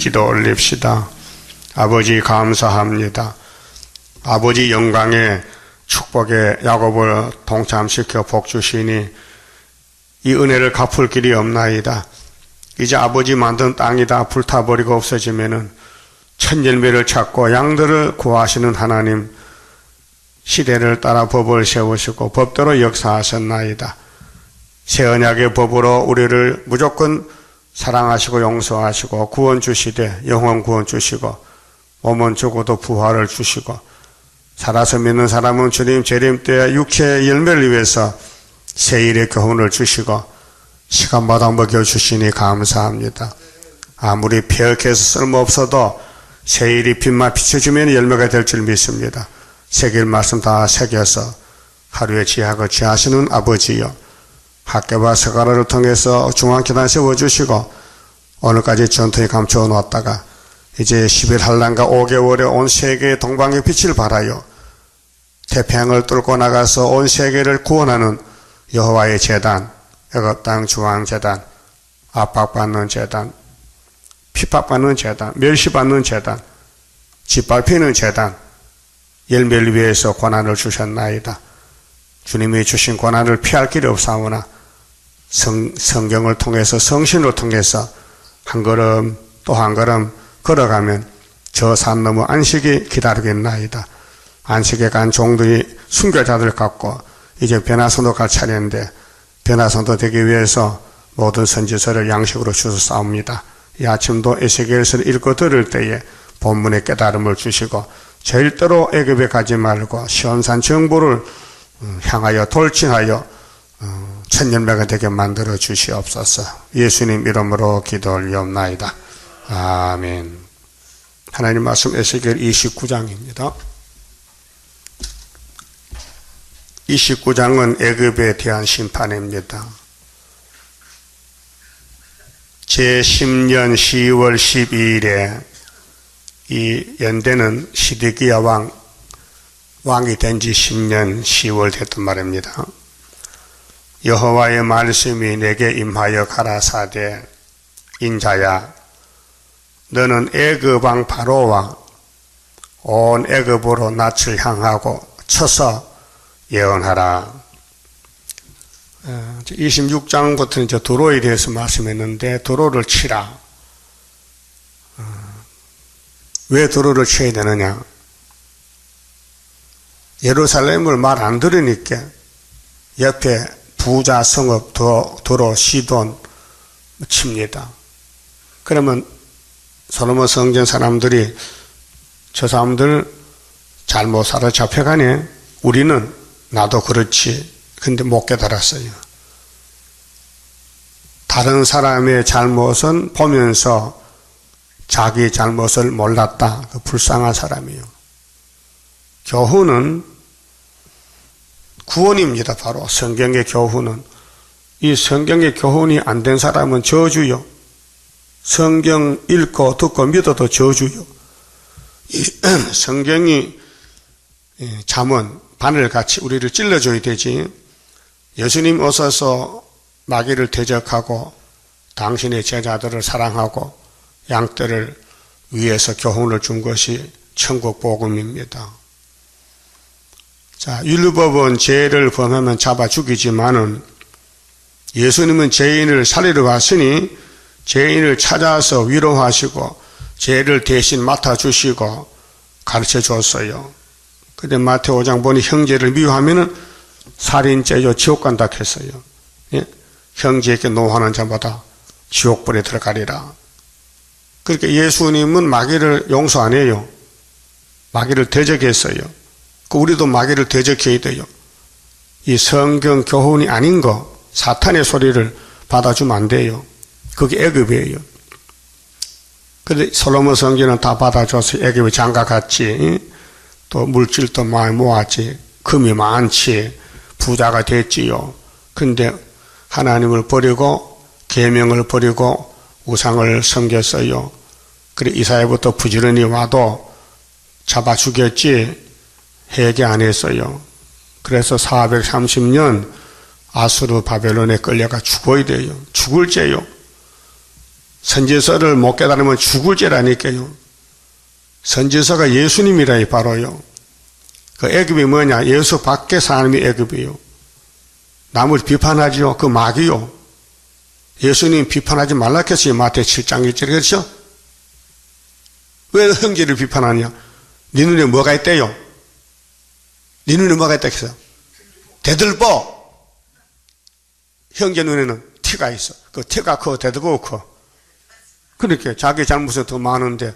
기도 올립시다. 아버지 감사합니다. 아버지 영광의 축복에 야곱을 동참시켜 복 주시니 이 은혜를 갚을 길이 없나이다. 이제 아버지 만든 땅이 다 불타버리고 없어지면은 첫 열매를 찾고 양들을 구하시는 하나님, 시대를 따라 법을 세우시고 법대로 역사하셨나이다. 새 언약의 법으로 우리를 무조건 사랑하시고 용서하시고 구원 주시되 영원 구원 주시고 몸은 죽어도 부활을 주시고 살아서 믿는 사람은 주님 재림 때 육체의 열매를 위해서 새일의 교훈을 주시고 시간마다 먹여주시니 감사합니다. 아무리 폐역해서 쓸모없어도 새일이 빛만 비춰주면 열매가 될 줄 믿습니다. 새길 말씀 다 새겨서 하루에 지하고 지하시는 아버지여, 학교와 서가로를 통해서 중앙기단 세워주시고 오늘까지 전통이 감춰 놓았다가 이제 10일 한란과 5개월에 온 세계의 동방의 빛을 발하여 태평양을 뚫고 나가서 온 세계를 구원하는 여호와의 제단, 애굽 땅 중앙제단, 압박받는 제단, 핍박받는 제단, 멸시받는 제단, 짓밟히는 제단, 열매를 위해서 권한을 주셨나이다. 주님이 주신 권한을 피할 길이 없사오나 성경을 통해서 성신을 통해서 한 걸음 또 한 걸음 걸어가면 저 산 너머 안식이 기다리겠나이다. 안식에 간 종들이 순교자들 같고 이제 변화선도 갈 차례인데 변화선도 되기 위해서 모든 선지서를 양식으로 주셨사옵니다. 이 아침도 에스겔서를 읽고 들을 때에 본문의 깨달음을 주시고 절대로 애굽에 가지 말고 시온산 정보를 향하여 돌진하여 천년매가 되게 만들어 주시옵소서. 예수님 이름으로 기도 올리옵나이다. 아멘. 하나님 말씀 에스겔 29장입니다. 29장은 애굽에 대한 심판입니다. 제10년 10월 12일에 이 연대는 시드기야 왕이 된 지 10년 10월 됐단 말입니다. 여호와의 말씀이 내게 임하여 가라사대, 인자야, 너는 애굽 왕 바로와 온 애굽으로 낯을 향하고 쳐서 예언하라. 26장부터는 이제 도로에 대해서 말씀했는데 도로를 치라. 왜 도로를 쳐야 되느냐? 예루살렘을 말 안 들으니까 옆에 부자 성읍 도로 시돈 칩니다. 그러면 솔로몬 성전 사람들이 저 사람들 잘못 사로잡혀가네. 우리는 나도 그렇지. 근데 못 깨달았어요. 다른 사람의 잘못은 보면서 자기 잘못을 몰랐다. 그 불쌍한 사람이요. 교훈은 구원입니다. 바로 성경의 교훈은. 이 성경의 교훈이 안 된 사람은 저주요. 성경 읽고 듣고 믿어도 저주요. 이 성경이 잠언 바늘같이 우리를 찔러줘야 되지. 예수님 오셔서 마귀를 대적하고 당신의 제자들을 사랑하고 양떼를 위해서 교훈을 준 것이 천국 복음입니다. 자, 율법은 죄를 범하면 잡아 죽이지만은 예수님은 죄인을 살리러 왔으니 죄인을 찾아서 위로하시고 죄를 대신 맡아주시고 가르쳐 줬어요. 근데 마태오 5장 보니 형제를 미워하면은 살인죄요 지옥 간다 했어요. 예? 형제에게 노하는 자마다 지옥불에 들어가리라. 그렇게 예수님은 마귀를 용서 안 해요. 마귀를 대적했어요. 우리도 마귀를 대적해야 돼요. 이 성경 교훈이 아닌 거, 사탄의 소리를 받아주면 안 돼요. 그게 애굽이에요. 그런데 솔로몬 성전은 다 받아줘서 애굽에 장가갔지. 또 물질도 많이 모았지. 금이 많지. 부자가 됐지요. 근데 하나님을 버리고 계명을 버리고 우상을 섬겼어요. 그래 이스라엘부터 부지런히 와도 잡아 죽였지 회개 안 했어요. 그래서 430년 아수르 바벨론에 끌려가 죽어야 돼요. 죽을 죄요. 선지서를 못 깨달으면 죽을 죄라니까요. 선지서가 예수님이라 바로요. 그 애굽이 뭐냐? 예수 밖에 사람이 애굽이요. 남을 비판하지요. 그 마귀요. 예수님 비판하지 말라 했어요. 마태 7장 1절에 그렇죠? 왜 형제를 비판하냐? 네 눈에 뭐가 있대요? 네 눈에 뭐가 있다 했어요? 대들보. 형제 눈에는 티가 있어. 그 티가 커, 대들보 커. 그렇게 자기 잘못은 더 많은데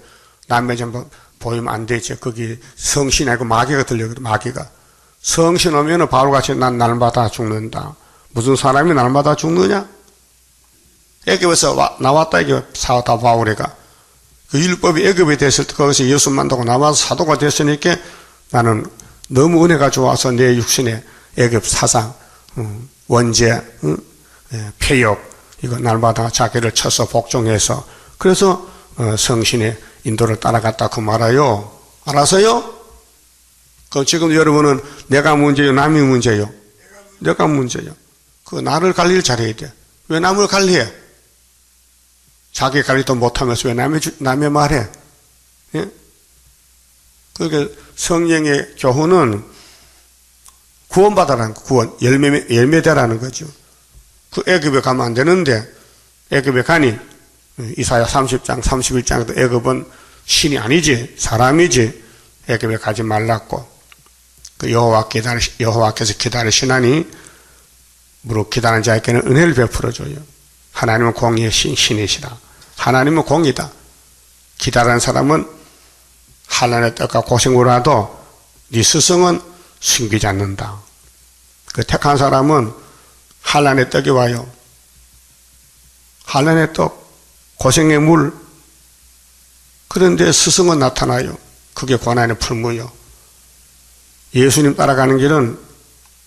남의 좀 보이면 안 되죠. 거기 성신 아니고 마귀가 들려거든. 마귀가. 성신 오면은 바로같이 난 날마다 죽는다. 무슨 사람이 날마다 죽느냐? 애굽에서 나왔다 이게 사도 바울이가. 그 율법이 애굽에 됐을 때 거기서 예수 만나고 나와서 사도가 됐으니까 나는 너무 은혜가 좋아서 내 육신에 애굽 사상, 원죄, 폐역 이거 날마다 자기를 쳐서 복종해서 그래서 성신의 인도를 따라갔다 그 말아요. 알아서요? 그럼 지금 여러분은 내가 문제요, 남이 문제요? 내가 문제요. 그 나를 관리를 잘해야 돼. 왜 남을 관리해? 자기 관리도 못하면서 왜 남의 말해? 예? 그러니까 성령의 교훈은 구원받아라는 거, 구원, 열매되라는 거죠. 그 애굽에 가면 안 되는데 애굽에 가니 이사야 30장, 31장도 애굽은 신이 아니지 사람이지 애굽에 가지 말랐고 그 여호와께서 기다리시나니 무릇 기다리는 자에게는 은혜를 베풀어줘요. 하나님은 공의의 신이시라. 하나님은 공의다. 기다리는 사람은 한란의 떡과 고생으로 하도 네 스승은 숨기지 않는다. 그 택한 사람은 한란의 떡이 와요. 한란의 떡, 고생의 물. 그런데 스승은 나타나요. 그게 고난의 풀무요. 예수님 따라가는 길은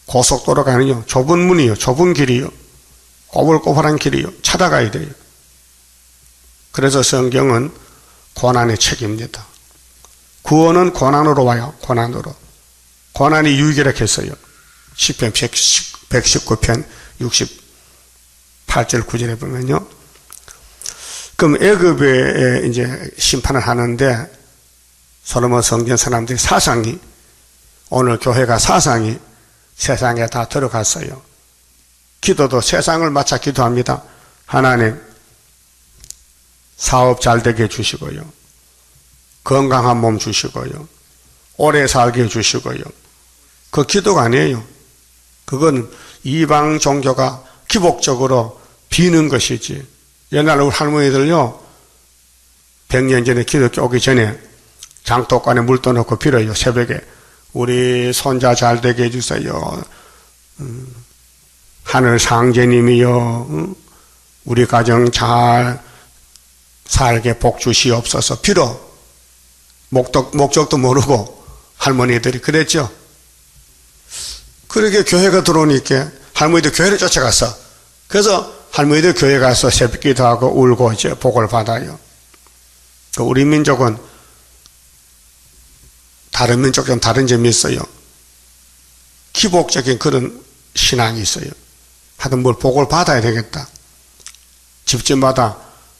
고속도로가 아니요. 좁은 문이요. 좁은 길이요. 꼬불꼬불한 길이요. 찾아가야 돼요. 그래서 성경은 고난의 책입니다. 구원은 고난으로 와요. 고난으로. 고난이 유익이라고 했어요. 시편 119편 68절 9절에 보면요. 그럼 애굽에 이제 심판을 하는데 솔로몬 성전 사람들이 사상이 오늘 교회가 사상이 세상에 다 들어갔어요. 기도도 세상을 맞춰 기도합니다. 하나님 사업 잘 되게 해주시고요. 건강한 몸 주시고요. 오래 살게 해주시고요. 그 기도가 아니에요. 그건 이방 종교가 기복적으로 비는 것이지. 옛날 우리 할머니들요 100년 전에 기독교 오기 전에 장독간에 물 떠놓고 빌어요. 새벽에 우리 손자 잘 되게 해주세요. 하늘 상제님이요 우리 가정 잘 살게 복 주시옵소서 빌어. 목적도 모르고 할머니들이 그랬죠. 그렇게 교회가 들어오니까 할머니들 교회를 쫓아갔어. 그래서 할머니들 교회 가서 새벽기도 하고 울고 이제 복을 받아요. 우리 민족은 다른 민족 좀 다른 점이 있어요. 기복적인 그런 신앙이 있어요. 하여튼 뭘 복을 받아야 되겠다. 집집마다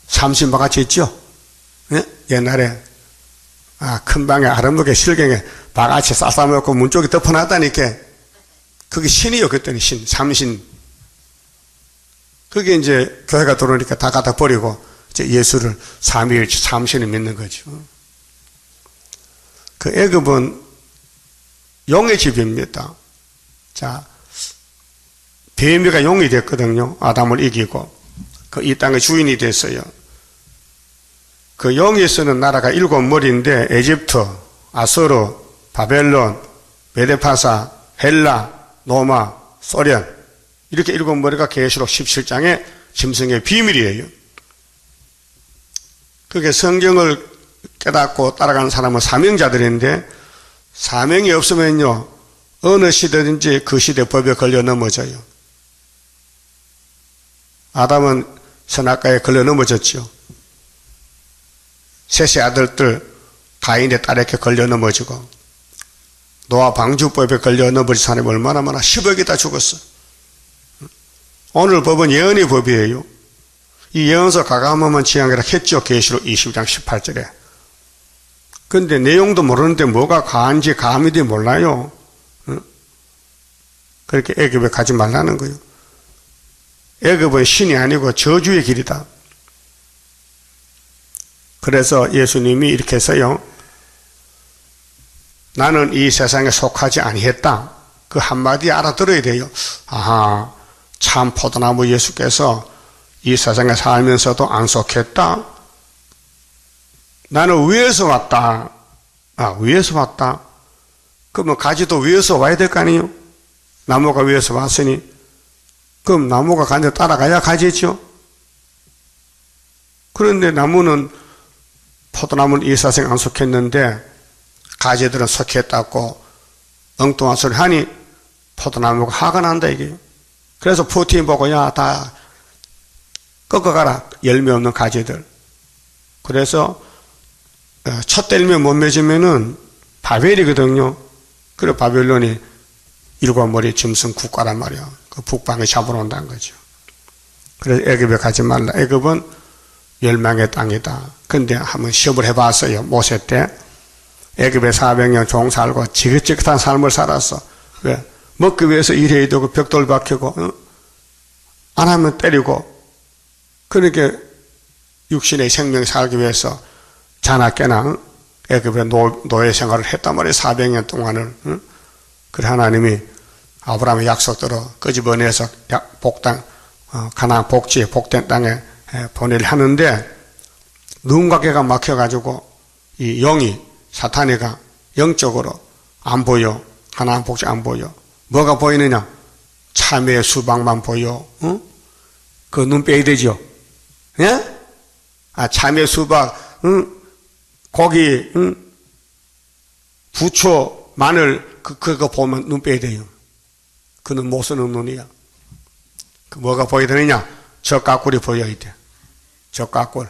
삼신바 같이 있죠? 예? 옛날에 큰 방에 아름답게 실경에 바가지 싸싸먹고 문 쪽에 덮어놨다니까 그게 신이요. 그랬더니 삼신. 그게 이제 교회가 들어오니까 다 갖다 버리고 이제 예수를 삼위일체 삼신을 믿는 거죠. 그 애굽은 용의 집입니다. 자, 뱀이가 용이 됐거든요. 아담을 이기고 그 이 땅의 주인이 됐어요. 그 용이 쓰는 나라가 7머리인데 에집트, 아수르, 바벨론, 메데파사, 헬라, 로마, 소련 이렇게 7머리가 계시록 17장의 짐승의 비밀이에요. 그게 성경을 깨닫고 따라가는 사람은 사명자들인데 사명이 없으면요 어느 시대든지 그 시대 법에 걸려 넘어져요. 아담은 선악과에 걸려 넘어졌죠. 셋의 아들들 가인의 딸에게 걸려 넘어지고 노아 방주법에 걸려 넘어진 사람이 얼마나 많아. 10억이 다 죽었어. 오늘 법은 예언의 법이에요. 이 예언서 가감하면 지향이라 했죠. 계시록 20장 18절에. 근데 내용도 모르는데 뭐가 가한지 감이지 몰라요. 그렇게 애굽에 가지 말라는 거예요. 애굽은 신이 아니고 저주의 길이다. 그래서 예수님이 이렇게 해서요. 나는 이 세상에 속하지 아니했다. 그 한마디 알아들어야 돼요. 아하, 참 포도나무 예수께서 이 세상에 살면서도 안 속했다. 나는 위에서 왔다. 위에서 왔다. 그러면 가지도 위에서 와야 될 거 아니에요? 나무가 위에서 왔으니. 그럼 나무가 가는데 따라가야 가지죠. 그런데 나무는 포도나무는 이 세상에 안 속했는데 가지들은 속했다고 엉뚱한 소리 하니 포도나무가 화가 난다 이게. 그래서 푸틴 보고 야 다 꺾어가라. 열매 없는 가지들. 그래서 첫 뗄면 못 맺으면은 바벨이거든요. 그래 바벨론이 일곱 머리 짐승 국가란 말이야. 그 북방에 잡으러 온다는 거죠. 그래서 애굽에 가지 말라. 애굽은 멸망의 땅이다. 근데 한번 시험을 해봤어요. 모세 때 애굽에 400년 종 살고 지긋지긋한 삶을 살았어. 왜? 먹기 위해서 일해야 되고 벽돌 박히고 안 하면 때리고 그렇게 육신의 생명 살기 위해서 자나 깨나 애굽에 노예 생활을 했단 말이에요. 400년 동안을. 그래 하나님이 아브라함의 약속대로 끄집어내서 복당 가나안 복지에 복된 땅에 보내려 하는데 눈과 귀가 막혀가지고 이 영이 사탄이가 영적으로 안 보여. 가나안 복지 안 보여. 뭐가 보이느냐? 참외 수박만 보여. 그 눈 빼야 되죠. 예? 참외 수박, 고기, 부초, 마늘 그거 보면 눈 빼야 돼요. 그는 못 쓰는 눈이야. 그 뭐가 보여야 되느냐? 젖가꿀이 보여야 돼. 젖가꿀.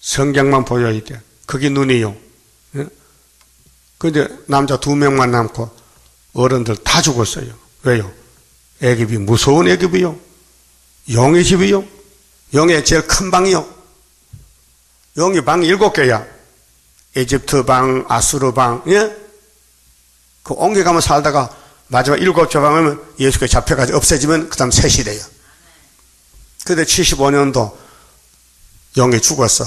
성경만 보여야 돼. 그게 눈이요. 근데 남자 2명만 남고 어른들 다 죽었어요. 왜요? 애굽이 무서운 애굽이요. 용의 집이요. 용의 제일 큰 방이요. 용이 방 7개야. 에집트 방, 아수르 방, 예? 그 옮겨가면 살다가 마지막 7째 방이면 예수께 잡혀가지고 없애지면 그 다음 셋이 돼요. 근데 75년도 용이 죽었어.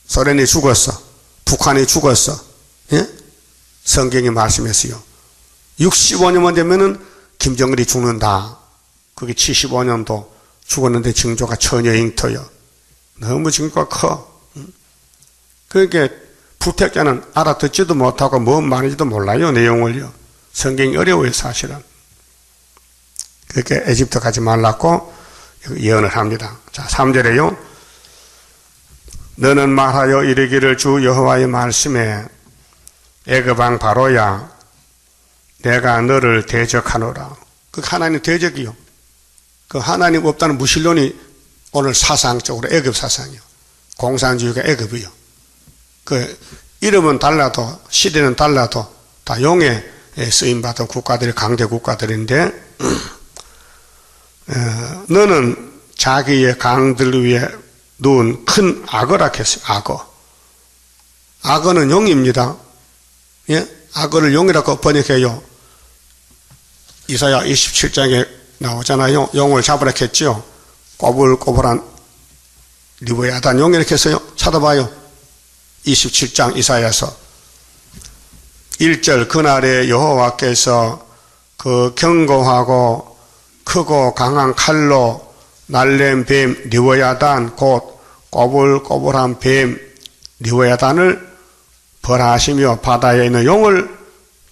소련이 죽었어. 북한이 죽었어. 예? 성경이 말씀했어요. 65년만 되면은 김정일이 죽는다. 그게 75년도 죽었는데 징조가 처녀 잉터요. 너무 징조가 커. 그러니까 부택자는 알아듣지도 못하고 뭔 말인지도 몰라요. 내용을요. 성경이 어려워요 사실은. 그렇게 에집트 가지 말라고 예언을 합니다. 자 3절에요. 너는 말하여 이르기를 주 여호와의 말씀에 애굽 왕 바로야 내가 너를 대적하노라. 그 하나님 대적이요. 그 하나님 없다는 무신론이 오늘 사상적으로 애굽 사상이요. 공산주의가 애굽이요. 그 이름은 달라도 시대는 달라도 다 용에 쓰임받은 국가들이 강대 국가들인데 너는 자기의 강들 위에 누운 큰 악어라 했어요. 악어. 악어는 용입니다. 예? 악어를 용이라고 번역해요. 이사야 27장에 나오잖아요. 용을 잡으라 했죠. 꼬불꼬불한 리브야단 용 이렇게 했어요. 찾아봐요. 27장 이사야서 1절 그날에 여호와께서 그 견고하고 크고 강한 칼로 날랜 뱀 리브야단 곧 꼬불꼬불한 뱀 리브야단을 벌하시며 바다에 있는 용을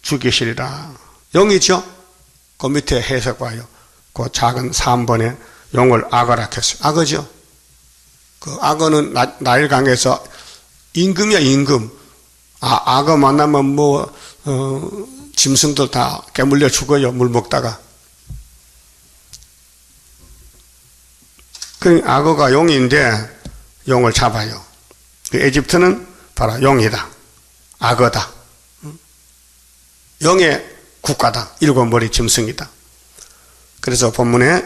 죽이시리라. 용이죠. 그 밑에 해석 봐요. 그 작은 3번에 용을 악어라 했어요. 악어죠. 그 악어는 나일강에서 임금이야 임금. 악어 만나면 짐승들 다 깨물려 죽어요. 물 먹다가. 그 악어가 용인데 용을 잡아요. 그 에집트는 바로 용이다. 악어다. 용의 국가다. 7머리 짐승이다. 그래서 본문에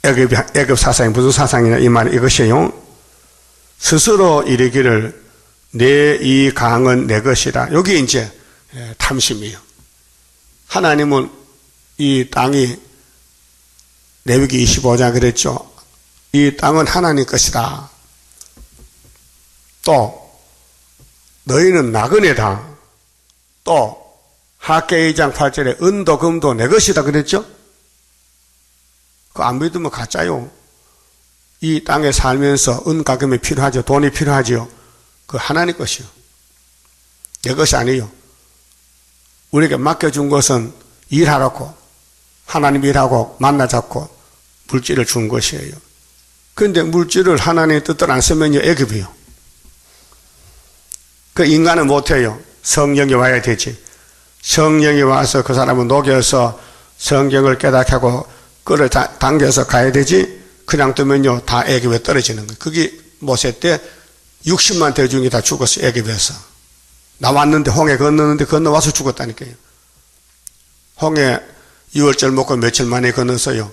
애굽 사상이 무슨 사상이냐 이 말이 이것이에요. 스스로 이르기를 내 이 강은 내 것이라. 여기 이제 탐심이에요. 하나님은 이 땅이 레위기 25장 그랬죠. 이 땅은 하나님 것이다. 또 너희는 나그네다. 또 학개 2장 8절에 은도 금도 내 것이다 그랬죠. 그거 안 믿으면 가짜요. 이 땅에 살면서 은과 금이 필요하죠. 돈이 필요하죠. 그 하나님 것이요. 내 것이 아니에요. 우리에게 맡겨준 것은 일하라고 하나님 일하고 만나 잡고 물질을 준 것이에요. 그런데 물질을 하나님의 뜻대로 안 쓰면요 애굽이요. 그 인간은 못해요. 성령이 와야 되지. 성령이 와서 그 사람을 녹여서 성경을 깨닫게 하고 끌어 당겨서 가야 되지. 그냥 두면요 다 애굽에 떨어지는 거예요. 그게 모세 때 60만 대중이 다 죽었어요. 애굽에서 나왔는데 홍해 건너는데 건너와서 죽었다니까요. 홍해 6월절 먹고 며칠 만에 건너서요.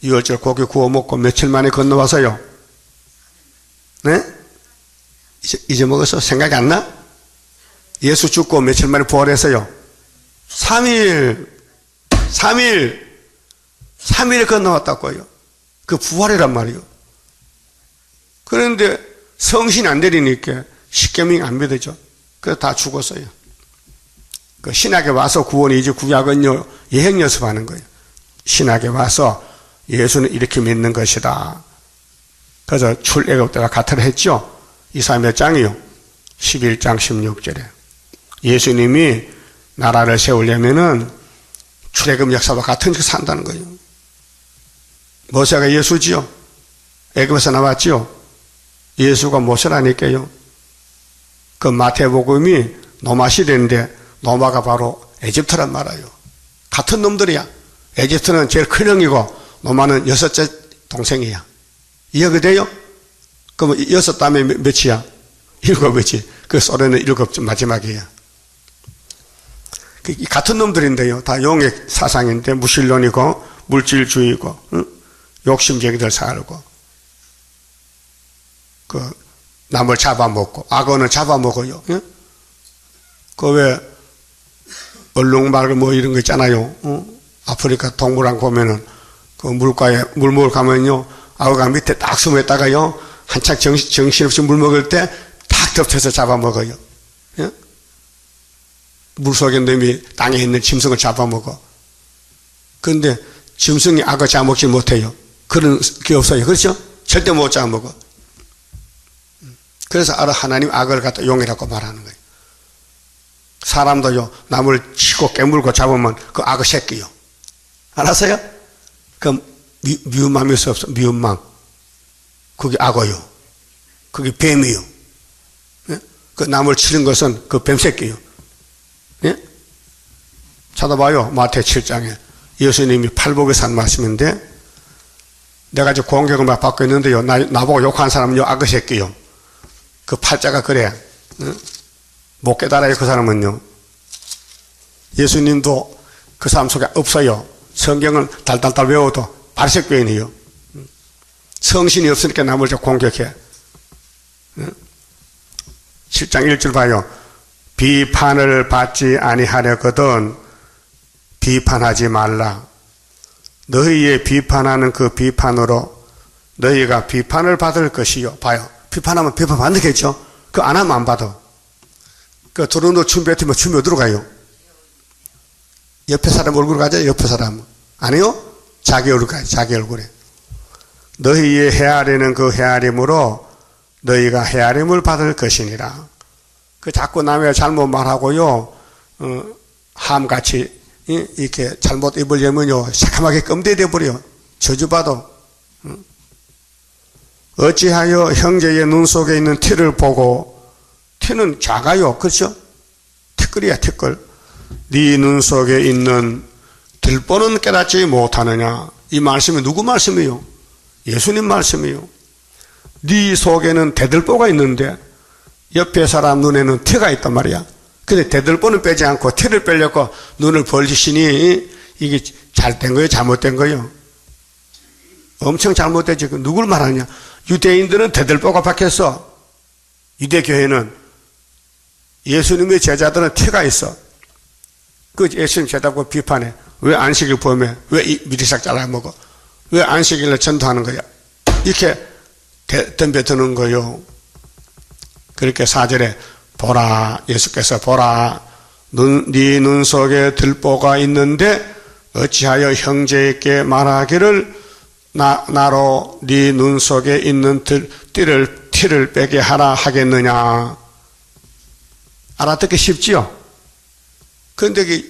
6월절 고기 구워 먹고 며칠 만에 건너와서요. 네? 잊어먹었어? 생각이 안 나? 예수 죽고 며칠 만에 부활해서요. 3일에 건너왔다고요. 그 부활이란 말이요. 그런데 성신이 안 되리니까 십계명이 안 믿어져. 그래서 다 죽었어요. 그 신학에 와서 구원이지 구약은요 예행 연습하는 거예요. 신학에 와서 예수는 이렇게 믿는 것이다. 그래서 출애굽 때가 같으라 했죠. 이사 몇 장이요? 11장 16절에 예수님이 나라를 세우려면은 출애굽 역사와 같은 게 산다는 거예요. 모세가 예수지요. 애굽에서 나왔지요. 예수가 모세라니까요. 그 마태복음이 노마 시대인데 노마가 바로 에집트란 말이에요. 같은 놈들이야. 에집트는 제일 큰 형이고 노마는 여섯째 동생이야. 이해가 돼요? 그럼 여섯 다음에 몇이야? 일곱이지. 그 소련은 일곱 마지막이야. 같은 놈들인데요. 다 용의 사상인데 무신론이고 물질주의고 응? 욕심쟁이들 살고 그 남을 잡아먹고 악어는 잡아먹어요. 응? 그 왜 얼룩말 뭐 이런 거 있잖아요. 응? 아프리카 동물원 보면은 그 물가에 물 먹으러 가면요 악어가 밑에 딱 숨어 있다가요 한창 정신없이 물 먹을 때 탁 덮쳐서 잡아먹어요. 응? 물속에 놈이 땅에 있는 짐승을 잡아먹어. 그런데 짐승이 악어 잡아먹지 못해요. 그런 게 없어요. 그렇죠? 절대 못 잡아먹어. 그래서 하나님 악을 갖다 용이라고 말하는 거예요. 사람도요 남을 치고 깨물고 잡으면 그 악어 새끼요. 알았어요? 그 미움망이 없어. 미움망. 그게 악어요. 그게 뱀이요. 예? 그 남을 치는 것은 그 뱀새끼요. 예? 찾아봐요. 마태 7장에 예수님이 팔복에서 한 말씀인데 내가 이제 공격을 막 받고 있는데요. 나보고 욕한 사람은요 악어 새끼요. 그 팔자가 그래. 응? 못 깨달아요. 그 사람은요. 예수님도 그 사람 속에 없어요. 성경을 달달달 외워도 바리새교인이요. 성신이 없으니까 남을 좀 공격해. 응? 7장 1절 봐요. 비판을 받지 아니하려거든 비판하지 말라. 너희의 비판하는 그 비판으로 너희가 비판을 받을 것이요. 봐요. 비판하면 비판 받겠죠. 그거 안 하면 안 받아. 그 들어오는 춤 뱉으면 춤이 어디로 가요? 옆에 사람 얼굴 가죠. 옆에 사람. 아니요? 자기 얼굴 가요. 자기 얼굴에. 너희의 헤아리는 그 헤아림으로 너희가 헤아림을 받을 것이니라. 그 자꾸 남의 잘못 말하고요. 함같이 이렇게 잘못 입으려면요. 새카맣게 껌대돼 버려. 저주받아. 어찌하여 형제의 눈 속에 있는 티를 보고 티는 작아요. 그렇죠? 티끌이야 티끌. 네 눈 속에 있는 들보는 깨닫지 못하느냐. 이 말씀이 누구 말씀이요? 예수님 말씀이요. 네 속에는 대들보가 있는데 옆에 사람 눈에는 티가 있단 말이야. 근데 대들보는 빼지 않고 티를 빼려고 눈을 벌리시니 이게 잘 된 거예요? 잘못된 거예요? 엄청 잘못되지. 누굴 말하냐? 유대인들은 대들보가 박혔어. 유대교회는 예수님의 제자들은 티가 있어. 그 예수님 제자고 비판해. 왜 안식일 범해? 왜 미리싹 잘라 먹어? 왜 안식일을 전도하는 거야? 이렇게 덤벼드는 거요. 그렇게 4절에 보라, 예수께서 보라, 네 눈 속에 들보가 있는데 어찌하여 형제에게 말하기를 나로 네 눈 속에 있는 티를 빼게 하라 하겠느냐. 알아듣기 쉽지요? 그런데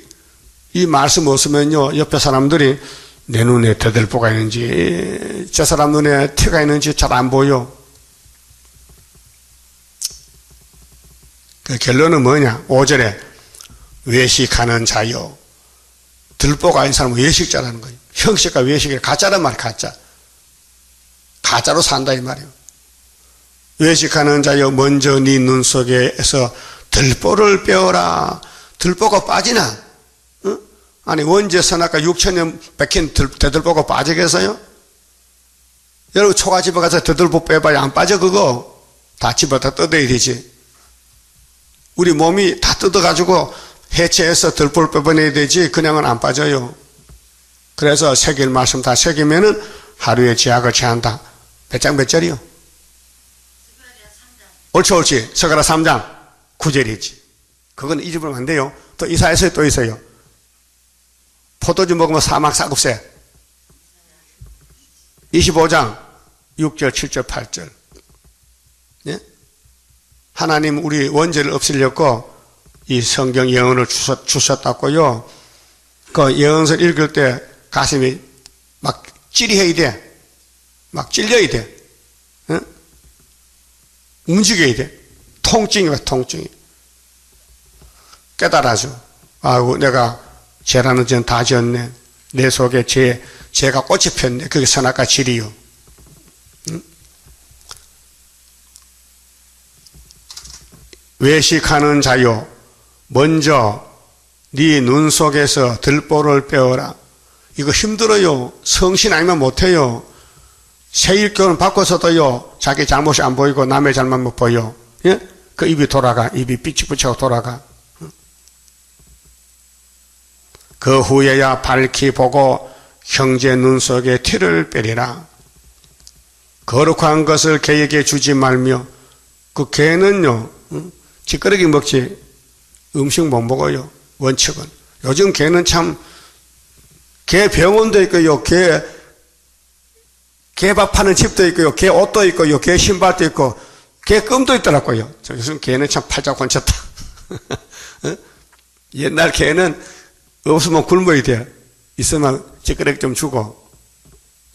이 말씀 없으면요, 옆에 사람들이 내 눈에 대들보가 있는지 저 사람 눈에 티가 있는지 잘 안 보여. 그 결론은 뭐냐? 5절에 외식하는 자요. 들보가 있는 사람은 외식자라는 거예요. 형식과 외식이 가짜란 말이에요. 가짜로 산다 이 말이에요. 외식하는 자요, 먼저 네 눈 속에서 들보를 빼어라. 들보가 빠지나? 어? 아니 원죄 선악과 6천년 백힌 대들보가 빠지겠어요? 여러분 초가집에 가서 대들보 빼봐야 안 빠져. 그거 다 집어다 뜯어야 되지. 우리 몸이 다 뜯어가지고 해체해서 들보를 빼버려야 되지 그냥은 안 빠져요. 그래서 새길 말씀 다 새기면은 하루에 제약을 제한다. 몇 장 몇 절이요? 옳지. 서가라 3장 9절이지. 그건 잊어버리면 안 돼요. 또 이사야서에 또 있어요. 포도주 먹으면 사막 사급세. 25장 6절 7절 8절. 예? 하나님 우리 원죄를 없애려고 이 성경 예언을 주셨다고요. 그 예언서 읽을 때 가슴이 막 찌리해야 돼. 막 찔려야 돼. 어? 움직여야 돼. 통증이 와, 통증이. 깨달아줘. 아이고, 내가 죄라는 죄는 다 지었네. 내 속에 죄가 꽃이 폈네. 그게 선악과 질이요. 응? 외식하는 자요, 먼저 네 눈 속에서 들보를 빼어라. 이거 힘들어요. 성신 아니면 못해요. 세일교는 바꿔서도요, 자기 잘못이 안 보이고 남의 잘못 못 보여. 예? 그 입이 돌아가. 입이 삐치뿌치고 돌아가. 그 후에야 밝히 보고 형제 눈 속에 티를 빼리라. 거룩한 것을 개에게 주지 말며, 그 개는요, 찌끄러기 먹지 음식 못 먹어요. 원칙은. 요즘 개는 참, 개 병원도 있고요, 개밥 파는 집도 있고요, 개 옷도 있고요, 개 신발도 있고, 개 껌도 있더라고요. 요즘 개는 참 팔자 권쳤다. 옛날 개는 없으면 굶어야 돼. 있으면 찌끄러기 좀 주고.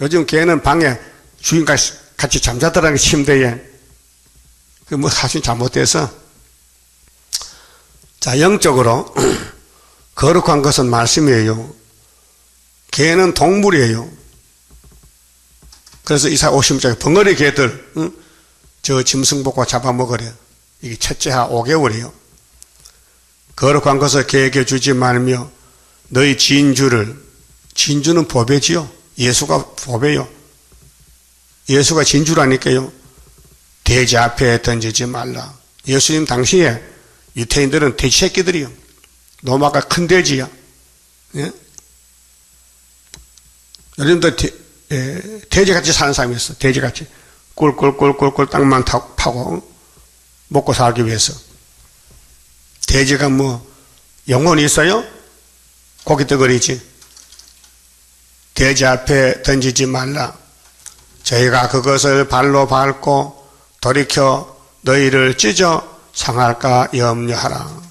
요즘 개는 방에 주인과 같이 잠자더라는 게 침대에. 그 뭐 사실 잘못돼서. 자, 영적으로 거룩한 것은 말씀이에요. 개는 동물이에요. 그래서 이사야 50장에 벙어리 개들, 응? 저 짐승 보고 잡아먹으래. 이게 첫째하 5개월이에요. 거룩한 것을 개에게 주지 말며 너희 진주는 보배지요. 예수가 보배요. 예수가 진주라니까요. 돼지 앞에 던지지 말라. 예수님 당시에 유태인들은 돼지 새끼들이요. 노마가 큰 돼지야. 예? 요즘도 돼지같이 사는 사람이 있어. 돼지같이. 꿀꿀꿀꿀꿀 땅만 파고 먹고 살기 위해서. 돼지가 뭐 영혼이 있어요? 고기 덩어리지. 돼지 앞에 던지지 말라. 저희가 그것을 발로 밟고 돌이켜 너희를 찢어 상할까 염려하라.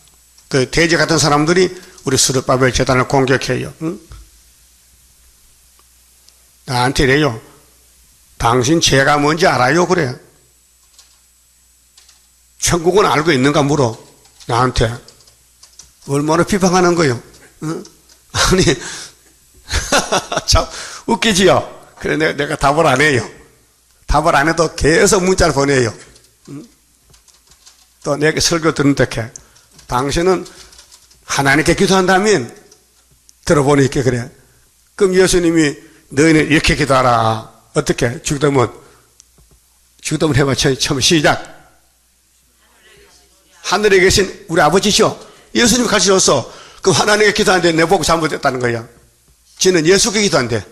그 돼지 같은 사람들이 우리 스룹바벨 제단을 공격해요. 응? 나한테 이래요. 당신 죄가 뭔지 알아요? 그래. 천국은 알고 있는가 물어. 나한테. 얼마나 비방하는 거요? 응? 아니, 참 웃기지요? 그래, 내가 답을 안 해요. 답을 안 해도 계속 문자를 보내요. 응? 또 내가 설교 듣는 듯해. 당신은 하나님께 기도한다면 들어보니까 그래. 그럼 예수님이 너희는 이렇게 기도하라. 어떻게? 주기도문 해봐. 처음 시작. 하늘에 계신 우리 아버지시오. 예수님이 가르쳐줬어. 그럼 하나님께 기도하는데 내보고 잘못했다는 거야. 지는 예수께 기도한대.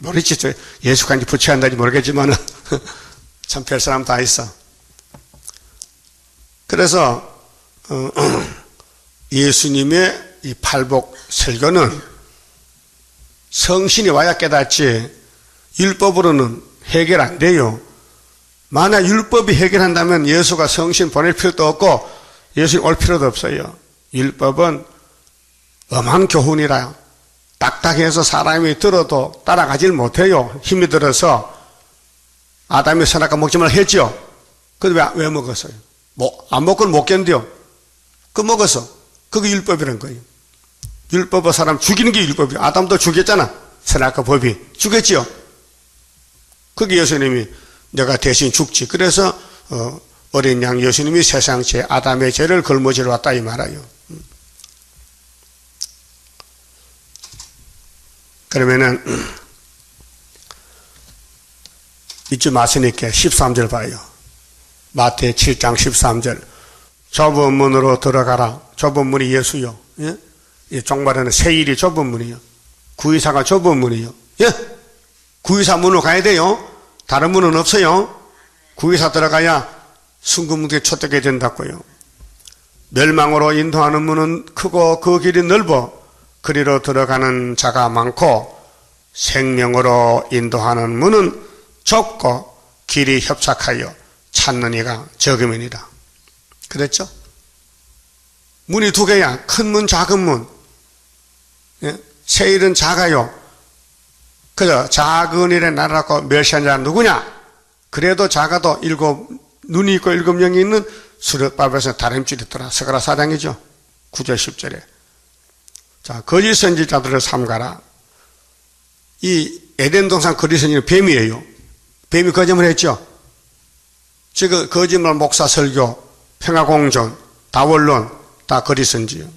모르겠지. 예수가 이제 부채한다지 모르겠지만 참 별 사람 다 있어. 그래서 예수님의 이 팔복 설교는 성신이 와야 깨닫지 율법으로는 해결 안 돼요. 만약 율법이 해결한다면 예수가 성신 보낼 필요도 없고 예수님 올 필요도 없어요. 율법은 엄한 교훈이라 딱딱해서 사람이 들어도 따라가질 못해요. 힘이 들어서 아담이 선악과 먹지 말라 했죠. 근데 왜 먹었어요? 안 먹고는 못 견뎌요. 그 먹었어. 그게 율법이란 거예요. 율법은 사람 죽이는 게 율법이에요. 아담도 죽였잖아. 선악과 법이 죽였지요. 그게 예수님이 내가 대신 죽지. 그래서 어린 양 예수님이 세상 죄 아담의 죄를 걸머지러 왔다 이 말이에요. 그러면은 잊지 마시니까 13절 봐요. 마태 7장 13절. 좁은 문으로 들어가라. 좁은 문이 예수요. 예? 이 종말에는 세일이 좁은 문이요. 구의사가 좁은 문이요. 예? 구의사 문으로 가야 돼요. 다른 문은 없어요. 구의사 들어가야 순금문에 촛대게 된다고요. 멸망으로 인도하는 문은 크고 그 길이 넓어 그리로 들어가는 자가 많고 생명으로 인도하는 문은 좁고 길이 협착하여 찾는 이가 적음이니라. 그랬죠? 문이 두 개야. 큰 문, 작은 문. 예? 세일은 작아요. 그죠? 작은 일에 나라고 멸시한 자는 누구냐? 그래도 작아도 눈이 있고 7명이 있는 수렵밥에서 다림줄이 있더라. 스가랴 4장이죠. 9절 10절에. 자, 거짓 선지자들을 삼가라. 이 에덴 동산 거짓 선지는 뱀이에요. 뱀이 거짓말 했죠. 지금 거짓말 목사 설교, 평화공존, 다원론 다 거짓 선지요.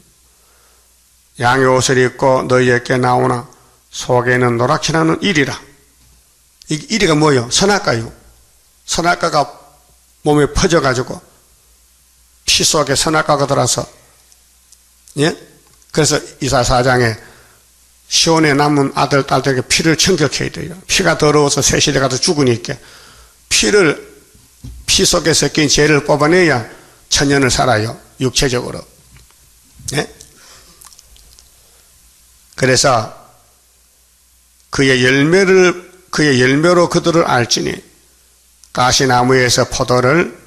양의 옷을 입고 너희에게 나오나 속에는 노랗게 나는 이리라. 이 이리가 뭐예요? 선악과요. 선악과가 몸에 퍼져가지고 피 속에 선악과가 들어서, 예? 그래서 이사야 4장에 시온에 남은 아들, 딸들에게 피를 청격해야 돼요. 피가 더러워서 새시대 가서 죽으니까 피 속에 섞인 죄를 뽑아내야 천년을 살아요. 육체적으로. 예? 그래서 그의 열매로 그들을 알지니 가시나무에서 포도를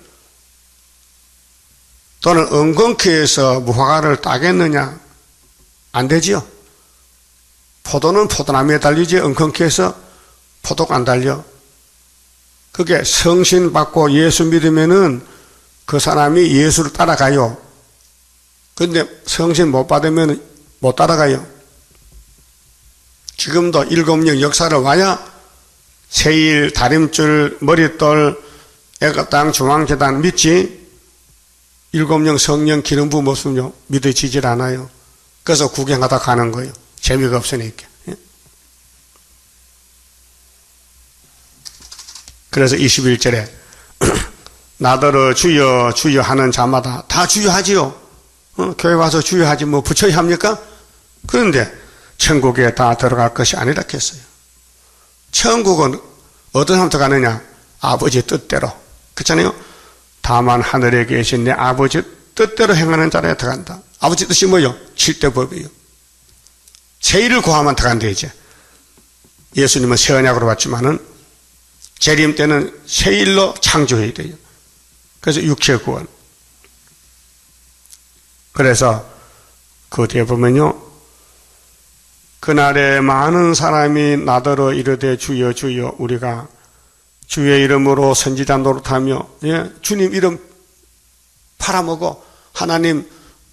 또는 엉겅퀴에서 무화과를 따겠느냐? 안 되지요. 포도는 포도나무에 달리지 엉겅퀴에서 포도가 안 달려. 그게 성신 받고 예수 믿으면은 그 사람이 예수를 따라가요. 근데 성신 못 받으면 못 따라가요. 지금도 7령 역사를 와야 세일, 다림줄, 머릿돌, 애가땅, 중앙재단 믿지 7령 성령 기름부 모습은요 믿어지질 않아요. 그래서 구경하다 가는 거예요. 재미가 없으니까. 그래서 21절에 나더러 주여 주여 하는 자마다 다 주여하지요. 교회 와서 주여하지 뭐 부처야 합니까? 그런데 천국에 다 들어갈 것이 아니라 했어요. 천국은 어떤 사람부터 가느냐? 아버지 뜻대로. 그렇잖아요. 다만 하늘에 계신 내 아버지 뜻대로 행하는 자라야 들어간다. 아버지 뜻이 뭐요? 7대 법이에요. 세일을 구하면 들어간다 이제. 예수님은 새 언약으로 왔지만은 재림 때는 세일로 창조해야 돼요. 그래서 육체 구원. 그래서 그 뒤에 보면요. 그날에 많은 사람이 나더러 이르되 주여 주여 우리가 주의 이름으로 선지자 노릇하며, 예? 주님 이름 팔아먹어 하나님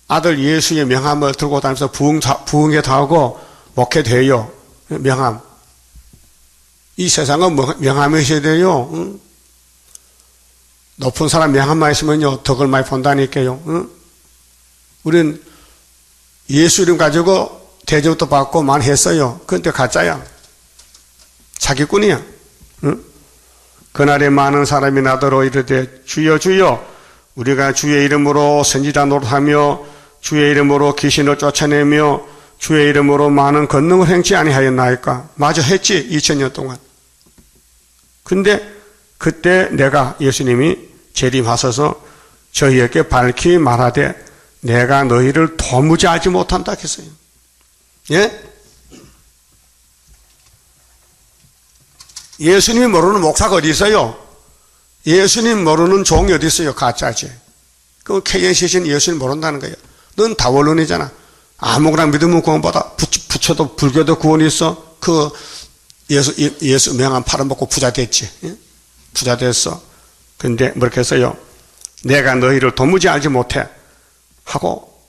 아들 예수의 명함을 들고 다니면서 부흥회 하고 목회돼요. 명함. 이 세상은 명함이 있어야 돼요. 응? 높은 사람 명함만 있으면요 덕을 많이 본다니까요. 응? 우린 예수 이름 가지고 대접도 받고 많이 했어요. 그런데 가짜야. 사기꾼이야. 응? 그날에 많은 사람이 나더러 이르되 주여 주여 우리가 주의 이름으로 선지자 노릇하며 주의 이름으로 귀신을 쫓아내며 주의 이름으로 많은 권능을 행치 아니하였나이까? 마저 했지 2000년 동안. 근데 그때 내가 예수님이 재림하셔서 저희에게 밝히 말하되 내가 너희를 도무지 알지 못한다 했어요. 예? 예수님이 모르는 목사가 어디 있어요? 예수님 모르는 종이 어디 있어요? 가짜지. 그 KNCC는 예수님 모른다는 거예요. 넌 다원론이잖아. 아무거나 믿으면 구원받아. 부처도 불교도 구원이 있어. 그 예수 명함 팔아먹고 부자 됐지. 예? 부자 됐어. 근데 뭐렇게 했어요? 내가 너희를 도무지 알지 못해 하고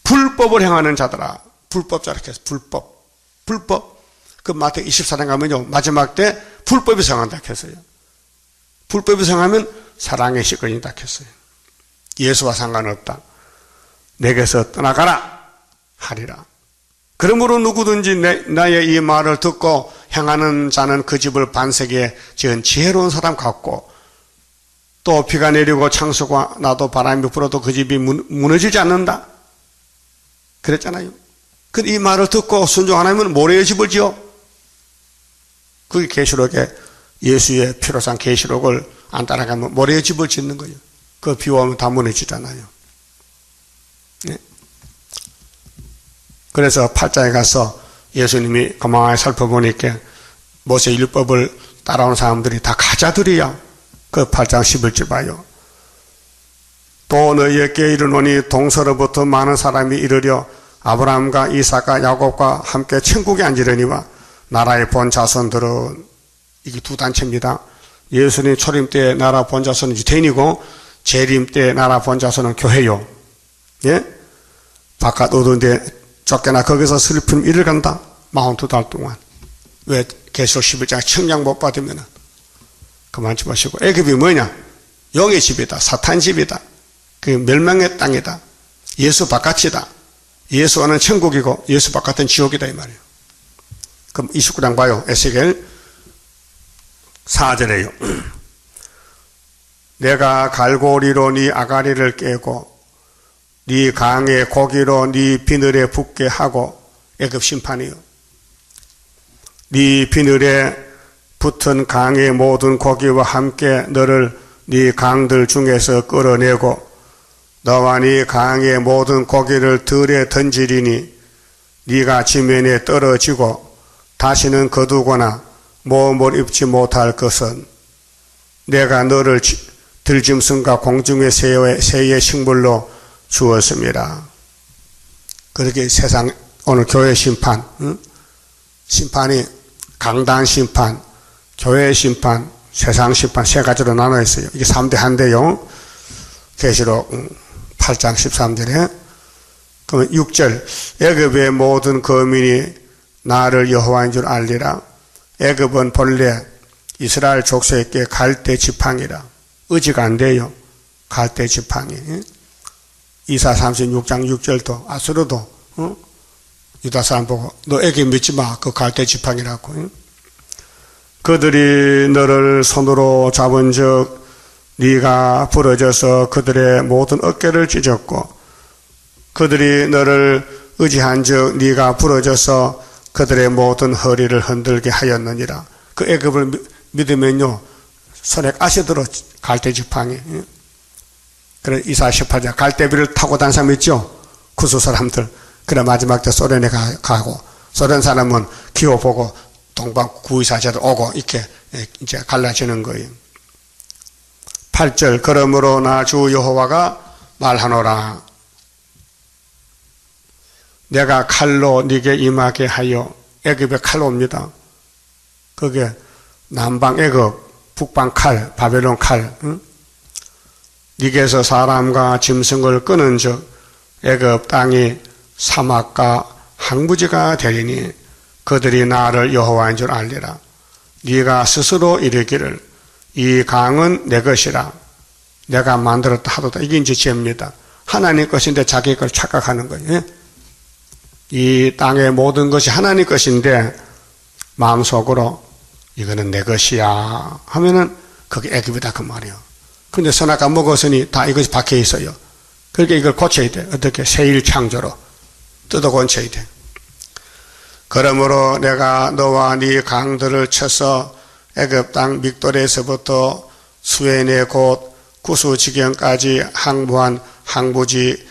불법을 행하는 자들아. 불법자 이렇게 해서 불법. 그 마태복음 24장 가면요 마지막 때 불법이 성한다 했어요. 불법이 성하면 사랑의 시건이다 했어요. 예수와 상관없다. 내게서 떠나가라 하리라. 그러므로 누구든지 나의 이 말을 듣고 행하는 자는 그 집을 반석에 지은 지혜로운 사람 같고 또 비가 내리고 창수가 나도 바람이 불어도 그 집이 무너지지 않는다 그랬잖아요. 이 말을 듣고 순종 안 하면 모래의 집을 지어. 그게 계시록에 예수의 피로상 계시록을 안 따라가면 모래의 집을 짓는 거예요. 그 비 오면 다 무너지잖아요. 네. 그래서 8장에 가서 예수님이 가만히 살펴보니까 모세 율법을 따라오는 사람들이 다 가짜들이야. 그 8장 11절 봐요. 또 너희에게 이르노니 동서로부터 많은 사람이 이르려 아브라함과 이삭과 야곱과 함께 천국에 앉으려니와 나라의 본 자손들은 이게 두 단체입니다. 예수님 초림 때 나라 본 자손은 유대인이고 재림 때 나라 본 자손은 교회요. 예? 바깥 어두운데 쫓겨나 거기서 슬픔 일을 간다. 42달 동안. 왜 계시록 11장 청량 못 받으면 그만치 마시고. 애굽이 뭐냐? 영의 집이다. 사탄 집이다. 그 멸망의 땅이다. 예수 바깥이다. 예수 안은 천국이고 예수 바깥은 지옥이다 이 말이에요. 그럼 29장 봐요. 에스겔 4절에요. 내가 갈고리로 네 아가리를 깨고 네 강의 고기로 네 비늘에 붙게 하고. 애굽 심판이요. 네 비늘에 붙은 강의 모든 고기와 함께 너를 네 강들 중에서 끌어내고 너와 네 강의 모든 고기를 들에 던지리니 네가 지면에 떨어지고 다시는 거두거나 모험을 입지 못할 것은 내가 너를 들짐승과 공중의 새의 식물로 주었습니다. 그렇게 세상 오늘 교회 심판, 심판이 강단 심판, 교회 심판, 세상 심판 세 가지로 나눠 있어요. 이게 3대 한대요. 계시록 8장 13절에. 그러면 6절 애굽의 모든 거민이 나를 여호와인 줄 알리라. 애굽은 본래 이스라엘 족속에게 갈대 지팡이라. 의지가 안 돼요. 갈대 지팡이. 이사 36장 6절도 아수르도 유다 사람 보고 너 애굽 믿지 마. 그 갈대 지팡이라고. 그들이 너를 손으로 잡은 적 네가 부러져서 그들의 모든 어깨를 찢었고 그들이 너를 의지한 적 네가 부러져서 그들의 모든 허리를 흔들게 하였느니라. 그 애굽을 믿으면요 손에 가시 들어 갈대 지팡이. 그래 이사 18장 갈대비를 타고 다니는 사람 있죠. 구수 사람들. 그래 마지막 때 소련에 가고 소련 사람은 기호 보고 동방 구의사자들 오고 이렇게 이제 갈라지는 거예요. 8절 그러므로 나 주 여호와가 말하노라. 내가 칼로 네게 임하게 하여. 애굽의 칼로 옵니다. 그게 남방 애굽, 북방 칼, 바벨론 칼. 네게서 사람과 짐승을 끊은 즉 애굽 땅이 사막과 항무지가 되리니 그들이 나를 여호와인 줄 알리라. 네가 스스로 이르기를 이 강은 내 것이라. 내가 만들었다 하도다. 이게 이제 죄입니다. 하나님 것인데 자기 걸 착각하는 거예요. 이 땅의 모든 것이 하나님 것인데 마음속으로 이거는 내 것이야 하면은 그게 애굽이다 그 말이에요. 근데 선악과 먹었으니 다 이것이 박혀 있어요. 그러니까 이걸 고쳐야 돼. 어떻게? 새일 창조로 뜯어 고쳐야 돼. 그러므로 내가 너와 네 강들을 쳐서 애굽 땅 믹돌에서부터 수에네 곧 구스 지경까지 항구한 항구지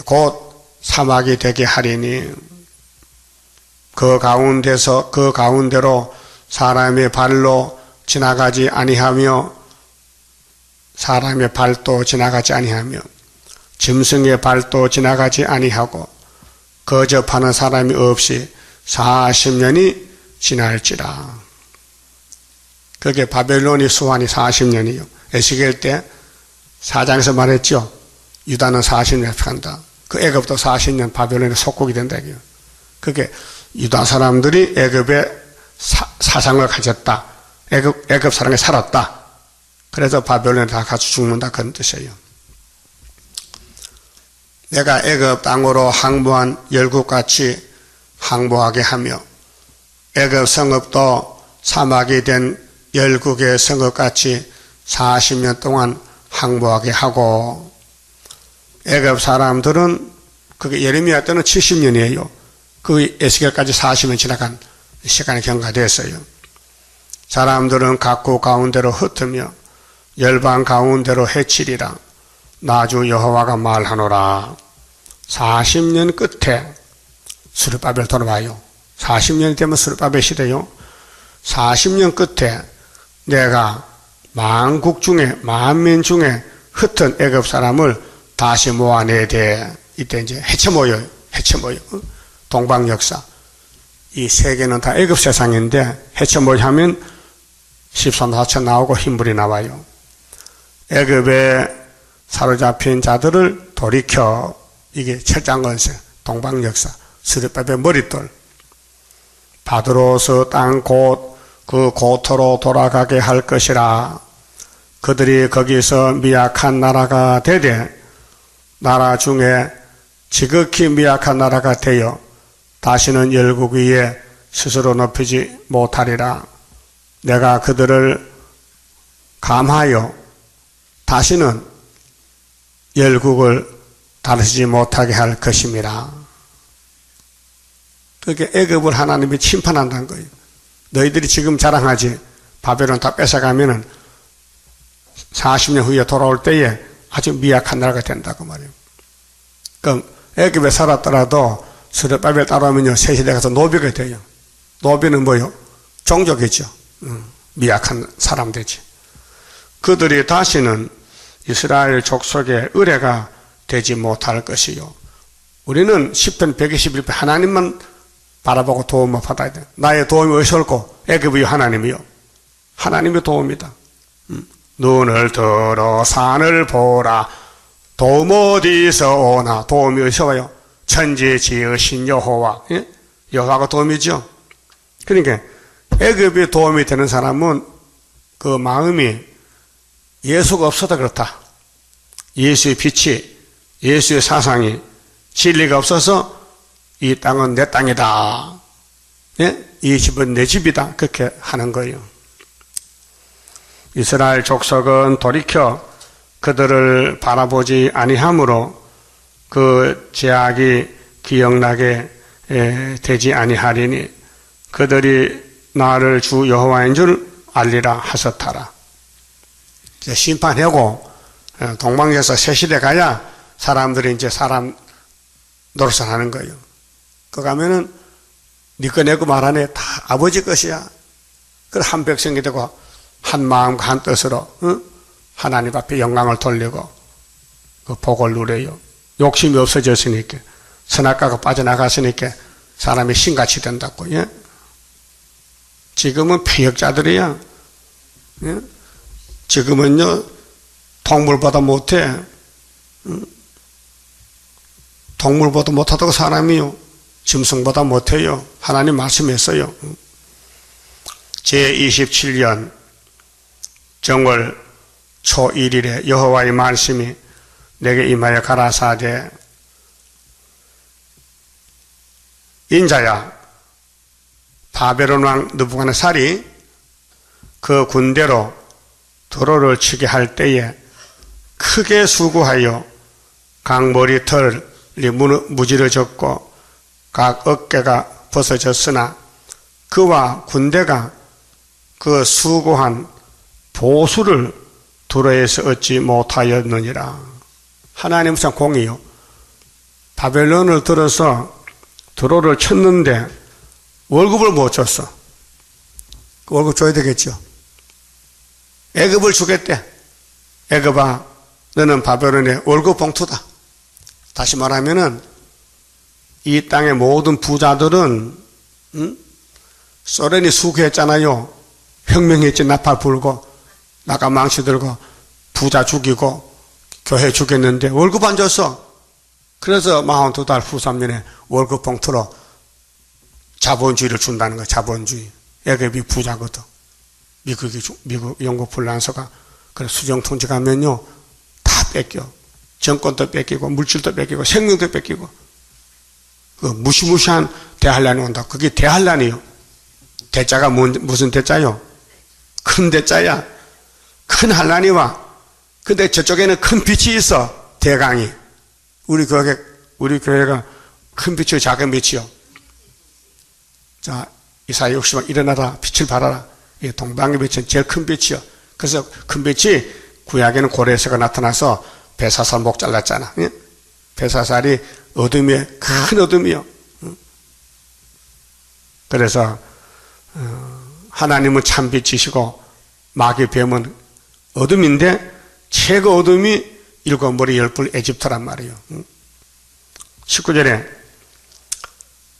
곧 사막이 되게 하리니 그 가운데로 사람의 발로 지나가지 아니하며 사람의 발도 지나가지 아니하며 짐승의 발도 지나가지 아니하고 거접하는 사람이 없이 40년이 지날지라. 그게 바벨론이 수환이 40년이요. 에스겔 때 4장에서 말했죠. 유다는 40년 산다. 그 애굽도 40년 바벨론의 속국이 된다. 그게 유다 사람들이 애굽의 사상을 가졌다. 애굽 사랑에 살았다. 그래서 바벨론에 다 같이 죽는다. 그런 뜻이에요. 내가 애굽 땅으로 항구한 열국같이 항구하게 하며 애굽 성읍도 사막이 된 열국의 성읍같이 40년 동안 항구하게 하고 애굽 사람들은 그게 예레미야 때는 70년이에요. 그 에스겔까지 40년 지나간 시간이 경과됐어요. 사람들은 각국 가운데로 흩으며 열방 가운데로 해치리라. 나주 여호와가 말하노라. 40년 끝에 스룹바벨 돌아와요. 40년이 되면 스룹바벨 시대요. 40년 끝에 내가 만국 중에 만민 중에 흩은 애굽 사람을 다시 모아내야 돼. 이때 이제 해체 모여요. 해체 모여. 동방 역사. 이 세계는 다 애굽 세상인데 해체 모여하면 13사천 나오고 흰불이 나와요. 애굽에 사로잡힌 자들을 돌이켜 이게 철장건설 동방 역사. 스룹바벨 머릿돌. 바드로스 땅 곧 그 고토로 돌아가게 할 것이라. 그들이 거기서 미약한 나라가 되되 나라 중에 지극히 미약한 나라가 되어 다시는 열국 위에 스스로 높이지 못하리라. 내가 그들을 감하여 다시는 열국을 다루지 못하게 할 것임이라. 그렇게 애굽을 하나님이 심판한다는 거예요. 너희들이 지금 자랑하지 바벨론 다 뺏어가면은 40년 후에 돌아올 때에 아주 미약한 나라가 된다고 말이에요. 그럼 애굽에 살았더라도 스룹바벨 따라오면요 새시대 가서 노비가 돼요. 노비는 뭐요? 종족이죠. 미약한 사람 되지. 그들이 다시는 이스라엘 족속의 의뢰가 되지 못할 것이요. 우리는 10편 121편 하나님만 바라보고 도움을 받아야 돼. 나의 도움이 어디서 올고? 애굽이요 하나님이요. 하나님의 도움이다. 눈을 들어 산을 보라. 도움 어디서 오나? 도움이 어디서 와요? 천지 지으신 여호와. 예? 여호와가 도움이죠. 그러니까 애굽이 도움이 되는 사람은 그 마음이 예수가 없어도 그렇다. 예수의 빛이, 예수의 사상이, 진리가 없어서 이 땅은 내 땅이다. 예? 이 집은 내 집이다. 그렇게 하는 거예요. 이스라엘 족속은 돌이켜 그들을 바라보지 아니하므로 그 제약이 기억나게 되지 아니하리니 그들이 나를 주 여호와인 줄 알리라 하셨더라. 이제 심판하고 동방에서 새 시대 가야 사람들이 이제 사람 노릇을 하는 거예요. 그 가면은 네 거 내 거 말하네. 다 아버지 것이야. 그래 한 백성이 되고 한 마음과 한 뜻으로 하나님 앞에 영광을 돌리고 그 복을 누려요. 욕심이 없어졌으니까 선악과가 빠져나갔으니까 사람이 신같이 된다고. 예? 지금은 폐역자들이야. 예? 지금은요 동물보다 못해. 동물보다 못하다고 사람이요. 짐승보다 못해요. 하나님 말씀했어요. 제27년 정월 초 1일에 여호와의 말씀이 내게 임하여 가라사대 인자야 바벨론 왕 느부갓네살이 그 군대로 도로를 치게 할 때에 크게 수고하여 각 머리털이 무지러졌고 각 어깨가 벗어졌으나 그와 군대가 그 수고한 보수를 도로에서 얻지 못하였느니라. 하나님 참 공이요. 바벨론을 들어서 도로를 쳤는데 월급을 못 줬어. 월급 줘야 되겠죠. 애급을 주겠대. 애급아, 너는 바벨론의 월급 봉투다. 다시 말하면은 이 땅의 모든 부자들은 소련이 수구했잖아요. 혁명했지. 나팔 불고 나가 망치 들고 부자 죽이고 교회 죽였는데 월급 안 줬어. 그래서 42달 후 3년에 월급 봉투로 자본주의를 준다는 거야. 자본주의. 애급이 부자거든. 미국, 영국 불란서가 그래 수정통치 가면요 다 뺏겨. 정권도 뺏기고 물질도 뺏기고 생명도 뺏기고 그 무시무시한 대환란이 온다. 그게 대환란이요. 대자가 무슨 대자요? 큰 대자야. 큰 환란이 와. 근데 저쪽에는 큰 빛이 있어. 대강이. 우리 교회가 큰 빛이요 작은 빛이요. 자, 이사야 60장 일어나라 빛을 발하라. 이 동방의 빛은 제일 큰 빛이요. 그래서 큰 빛이 구약에는 고레스가 나타나서 벨사살 목 잘랐잖아. 예? 벨사살이 어둠이에 큰 어둠이요. 그래서 하나님은 참 빛이시고 마귀 뱀은 어둠인데 최고 어둠이 일곱 머리 열불 에집트란 말이에요. 19절에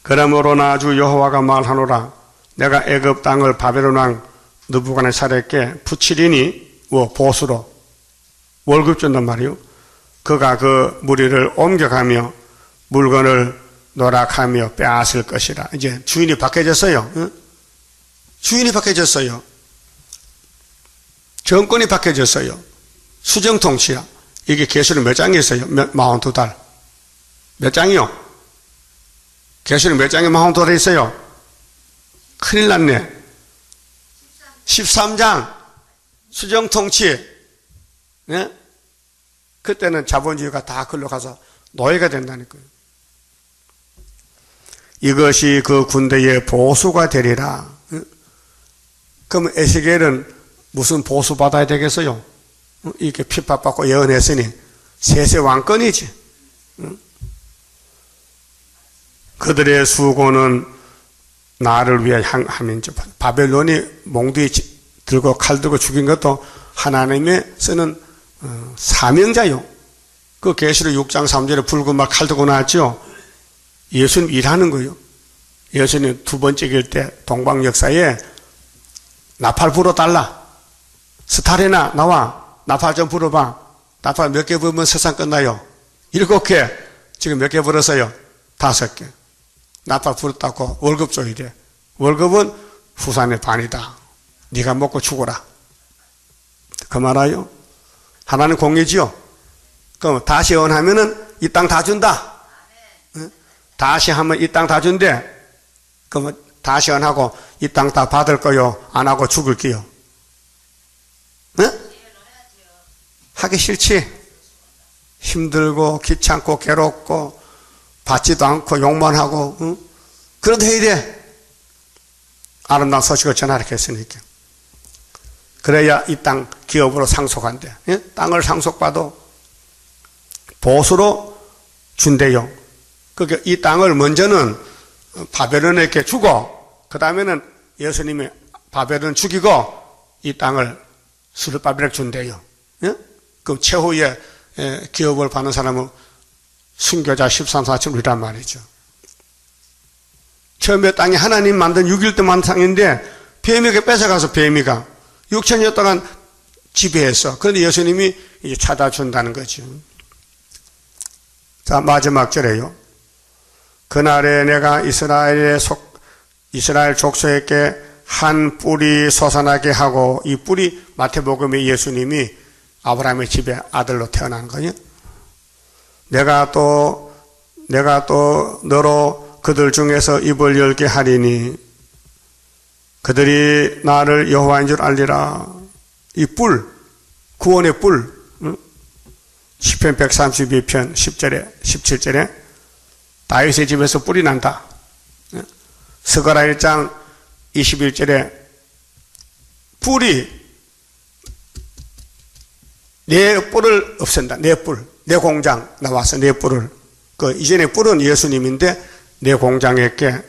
그러므로 주 여호와가 말하노라 내가 애굽 땅을 바벨론 왕 느부갓네살에게 붙이리니 보수로 월급 준단 말이에요. 그가 그 무리를 옮겨가며 물건을 노락하며 빼앗을 것이라. 이제 주인이 바뀌어졌어요. 주인이 바뀌어졌어요. 정권이 바뀌어졌어요. 수정통치야. 이게 계시록 몇 장이 있어요? 42달. 몇 장이요? 계시록 몇 장에 42달이 있어요? 큰일 났네. 13장. 수정통치. 네? 그때는 자본주의가 다 글로 가서 노예가 된다는 거예요. 이것이 그 군대의 보수가 되리라. 그럼 에스겔은 무슨 보수 받아야 되겠어요? 이렇게 핍박받고 예언했으니 세세 왕권이지. 그들의 수고는 나를 위해 함인지. 바벨론이 몽둥이 들고 칼 들고 죽인 것도 하나님의 쓰는 사명자요. 그 계시록 6장 3절에 붉은 말 칼 들고 나왔죠. 예수님 일하는 거예요. 예수님 두 번째 길 때 동방 역사에 나팔 불어달라. 스타리나 나와. 나팔 좀 불어봐. 나팔 몇 개 불면 세상 끝나요? 7개. 지금 몇 개 불었어요? 5개. 나팔 불었다고 월급 줘야 돼. 월급은 후산의 반이다. 네가 먹고 죽어라. 그 말아요? 하나는 공이지요. 그럼 다시 언하면은 이 땅 다 준다. 다시 하면 이 땅 다 준대. 그러면 다시 언하고 이 땅 다 받을 거요? 안 하고 죽을게요? 하기 싫지? 힘들고 귀찮고 괴롭고 받지도 않고 욕만 하고 그래도 해야 돼. 아름다운 소식을 전하라 했으니까. 그래야 이 땅 기업으로 상속한대. 땅을 상속받아 보수로 준대요. 그러니까 이 땅을 먼저는 바벨론에게 주고 그 다음에는 예수님이 바벨론 죽이고 이 땅을 스룹바벨에게 준대요. 그럼 최후의 기업을 받는 사람은 순교자 13사층이란 말이죠. 처음에 땅이 하나님 만든 6일 동안 땅인데 뱀에게 뺏어가서 뱀이가 6천여 동안 지배했어. 그런데 예수님이 이제 찾아준다는 거죠. 자, 마지막 절에요. 그날에 내가 이스라엘 족속에게 한 뿔이 솟아나게 하고 이 뿔이 마태복음의 예수님이 아브라함의 집에 아들로 태어난 거예요. 내가 또 너로 그들 중에서 입을 열게 하리니 그들이 나를 여호와인 줄 알리라. 이 뿔, 구원의 뿔, 시편 132편 10절에 17절에 다윗의 집에서 뿔이 난다. 스가랴 1장 21절에 뿔이 내 뿔을 없앤다. 내 뿔, 내 공장 나와서 내 뿔을, 이전에 뿔은 예수님인데 내 공장에게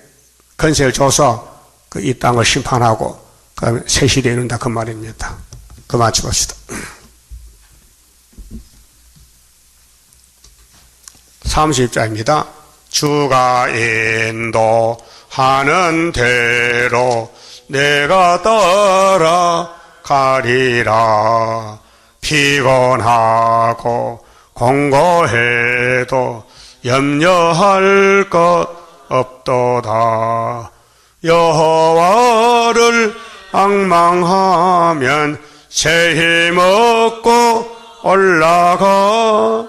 건세를 줘서 이 땅을 심판하고 그다음에 새 시대에 이른다, 그 말입니다. 그만 칩시다. 30절입니다. 주가 인도하는 대로 내가 따라가리라. 피곤하고 공고해도 염려할 것 없도다. 여호와를 앙망하면 새 힘 얻고 올라가.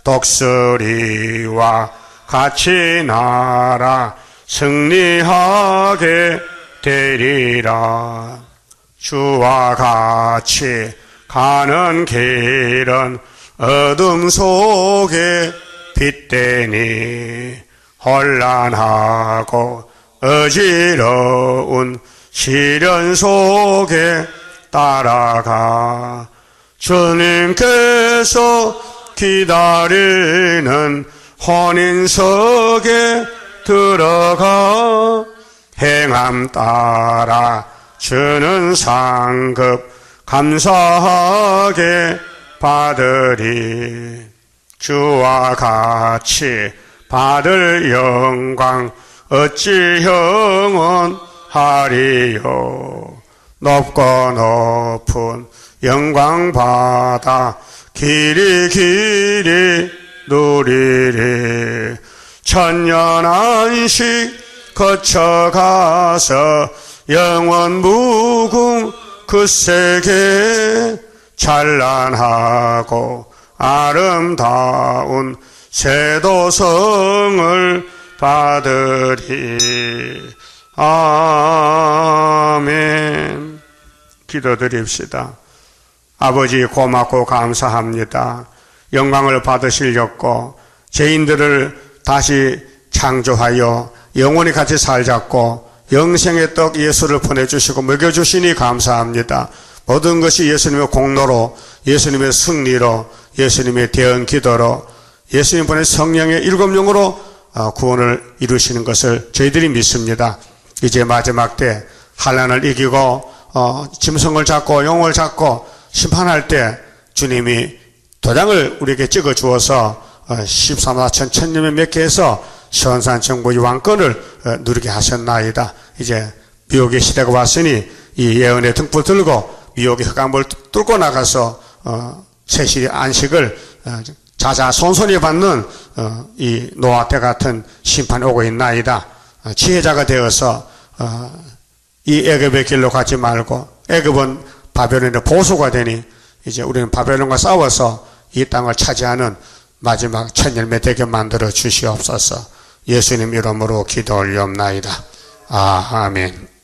독수리와 같이 날아 승리하게 되리라. 주와 같이 가는 길은 어둠 속에 빛되니 혼란하고 어지러운 시련 속에 따라가. 주님께서 기다리는 혼인석에 들어가. 행함 따라 주는 상급 감사하게 받으리. 주와 같이 받을 영광 어찌 영원하리요. 높고 높은 영광 받아 길이 길이 누리리. 천년 안식 거쳐가서 영원 무궁 그 세계 찬란하고 아름다운 세도성을 받으리. 아멘. 기도드립시다. 아버지, 고맙고 감사합니다. 영광을 받으시려고 죄인들을 다시 창조하여 영원히 같이 살자고 영생의 떡 예수를 보내주시고 먹여주시니 감사합니다. 모든 것이 예수님의 공로로, 예수님의 승리로, 예수님의 대언 기도로, 예수님 보낸 성령의 일곱 영으로 구원을 이루시는 것을 저희들이 믿습니다. 이제 마지막 때 환난을 이기고 짐승을 잡고 용을 잡고 심판할 때 주님이 도장을 우리에게 찍어 주어서 13사천 천년에 맺게 해서 시온산 정복의 왕권을 누리게 하셨나이다. 이제 미혹의 시대가 왔으니 이 예언의 등불 들고 미혹의 흑암을 뚫고 나가서 새시의 안식을 자자손손이 받는 이 노아 때 같은 심판이 오고 있나이다. 지혜자가 되어서 이 애굽의 길로 가지 말고, 애굽은 바벨론의 보수가 되니 이제 우리는 바벨론과 싸워서 이 땅을 차지하는 마지막 천열매 되게 만들어 주시옵소서. 예수님 이름으로 기도 올리옵나이다. 아멘.